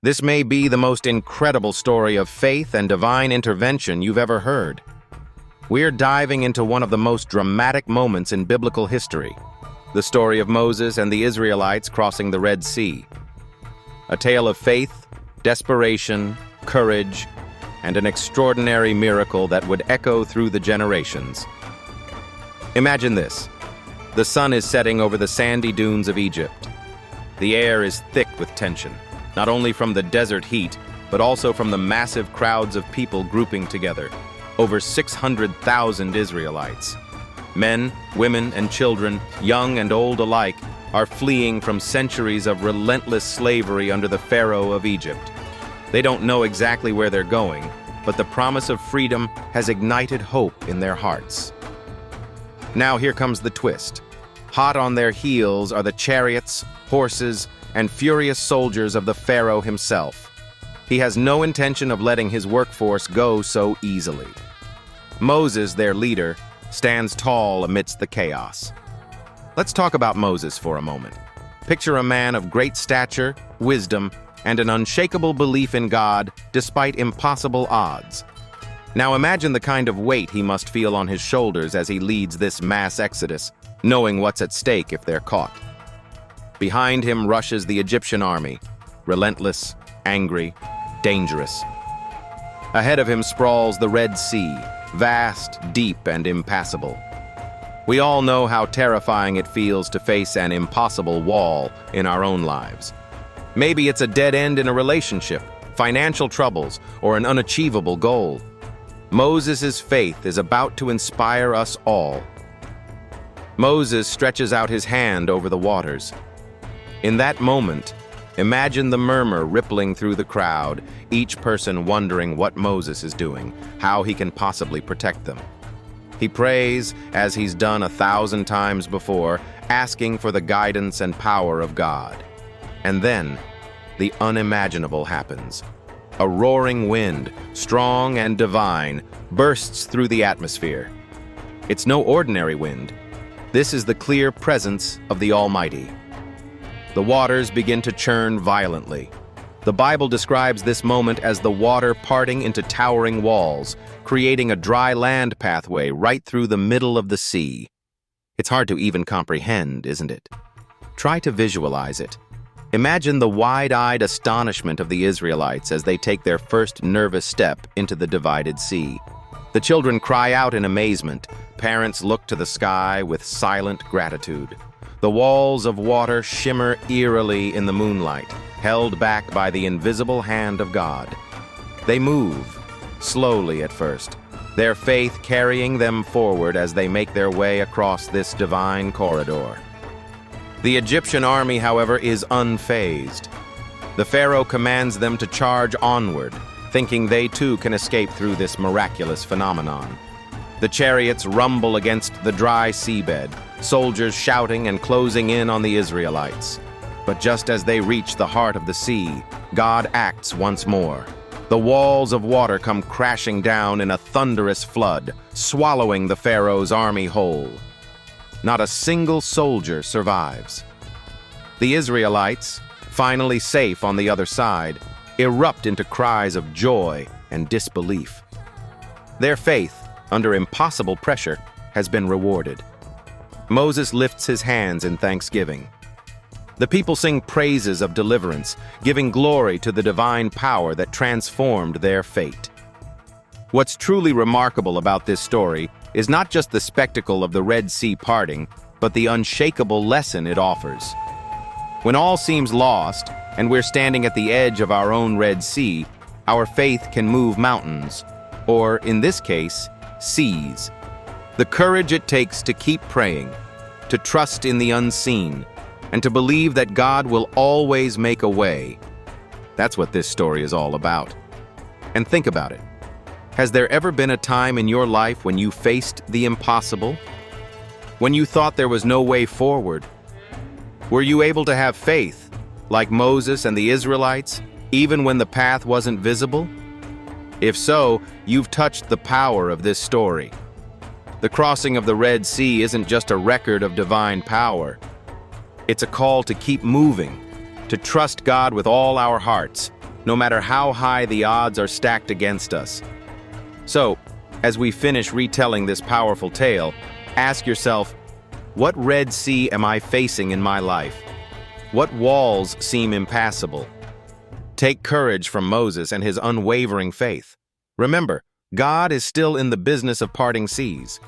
This may be the most incredible story of faith and divine intervention you've ever heard. We're diving into one of the most dramatic moments in biblical history, the story of Moses and the Israelites crossing the Red Sea. A tale of faith, desperation, courage, and an extraordinary miracle that would echo through the generations. Imagine this. The sun is setting over the sandy dunes of Egypt. The air is thick with tension, not only from the desert heat, but also from the massive crowds of people grouping together. Over 600,000 Israelites. Men, women, and children, young and old alike, are fleeing from centuries of relentless slavery under the Pharaoh of Egypt. They don't know exactly where they're going, but the promise of freedom has ignited hope in their hearts. Now here comes the twist. Hot on their heels are the chariots, horses, and furious soldiers of the Pharaoh himself. He has no intention of letting his workforce go so easily. Moses, their leader, stands tall amidst the chaos. Let's talk about Moses for a moment. Picture a man of great stature, wisdom, and an unshakable belief in God despite impossible odds. Now imagine the kind of weight he must feel on his shoulders as he leads this mass exodus, knowing what's at stake if they're caught. Behind him rushes the Egyptian army, relentless, angry, dangerous. Ahead of him sprawls the Red Sea, vast, deep, and impassable. We all know how terrifying it feels to face an impossible wall in our own lives. Maybe it's a dead end in a relationship, financial troubles, or an unachievable goal. Moses' faith is about to inspire us all. Moses stretches out his hand over the waters. In that moment, imagine the murmur rippling through the crowd, each person wondering what Moses is doing, how he can possibly protect them. He prays, as he's done 1,000 times before, asking for the guidance and power of God. And then, the unimaginable happens. A roaring wind, strong and divine, bursts through the atmosphere. It's no ordinary wind. This is the clear presence of the Almighty. The waters begin to churn violently. The Bible describes this moment as the water parting into towering walls, creating a dry land pathway right through the middle of the sea. It's hard to even comprehend, isn't it? Try to visualize it. Imagine the wide-eyed astonishment of the Israelites as they take their first nervous step into the divided sea. The children cry out in amazement. Parents look to the sky with silent gratitude. The walls of water shimmer eerily in the moonlight, held back by the invisible hand of God. They move, slowly at first, their faith carrying them forward as they make their way across this divine corridor. The Egyptian army, however, is unfazed. The Pharaoh commands them to charge onward, thinking they too can escape through this miraculous phenomenon. The chariots rumble against the dry seabed, soldiers shouting and closing in on the Israelites. But just as they reach the heart of the sea, God acts once more. The walls of water come crashing down in a thunderous flood, swallowing the Pharaoh's army whole. Not a single soldier survives. The Israelites, finally safe on the other side, erupt into cries of joy and disbelief. Their faith, under impossible pressure, has been rewarded. Moses lifts his hands in thanksgiving. The people sing praises of deliverance, giving glory to the divine power that transformed their fate. What's truly remarkable about this story is not just the spectacle of the Red Sea parting, but the unshakable lesson it offers. When all seems lost, and we're standing at the edge of our own Red Sea, our faith can move mountains, or, in this case, seas. The courage it takes to keep praying, to trust in the unseen, and to believe that God will always make a way. That's what this story is all about. And think about it. Has there ever been a time in your life when you faced the impossible? When you thought there was no way forward? Were you able to have faith, like Moses and the Israelites, even when the path wasn't visible? If so, you've touched the power of this story. The crossing of the Red Sea isn't just a record of divine power. It's a call to keep moving, to trust God with all our hearts, no matter how high the odds are stacked against us. So, as we finish retelling this powerful tale, ask yourself, what Red Sea am I facing in my life? What walls seem impassable? Take courage from Moses and his unwavering faith. Remember, God is still in the business of parting seas.